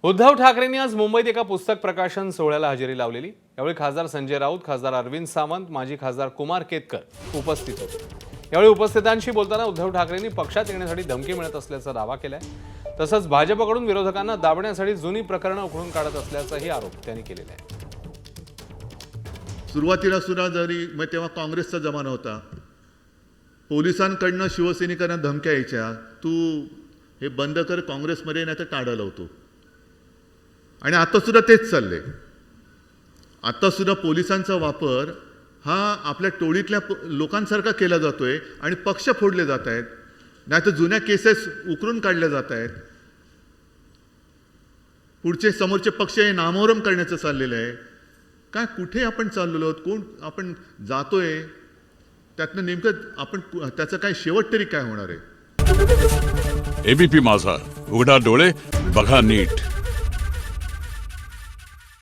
उद्धव ठाकरेंनी आज मुंबईत एका पुस्तक प्रकाशन सोहळ्याला हजेरी लावलेली। यावेळी खासदार संजय राऊत, खासदार अरविंद सावंत, माजी खासदार कुमार केतकर उपस्थित होते। यावेळी उपस्थितांशी बोलताना उद्धव ठाकरेंनी पक्षात येण्यासाठी धमकी मिळत असल्याचा दावा केलाय। तसंच भाजपकडून विरोधकांना दाबण्यासाठी जुनी प्रकरणं उकळून काढत असल्याचाही आरोप त्यांनी केलेला आहे। सुरुवातीला सुद्धा जरी मग तेव्हा काँग्रेसचा जमाना होता, पोलिसांकडनं शिवसैनिकांना धमक्या यायच्या, तू हे बंद कर, काँग्रेसमध्ये नाही तर टाळं लावतो। आणि आता सुद्धा तेच चाललंय। आता सुद्धा पोलिसांचा वापर हा आपल्या टोळीतल्या लोकांसारखा केला जातोय आणि पक्ष फोडले जात आहेत, नाही तर जुन्या केसेस उकरून काढल्या जात आहेत। पुढचे समोरचे पक्ष हे नामोहरम करण्याचं चाललेलं आहे। काय कुठे आपण चाललेलो आहोत, कोण आपण जातोय, त्यातनं नेमकं आपण त्याचा काय शेवट तरी काय होणार आहे? एबीपी माझा, उघडा डोळे बघा नीट।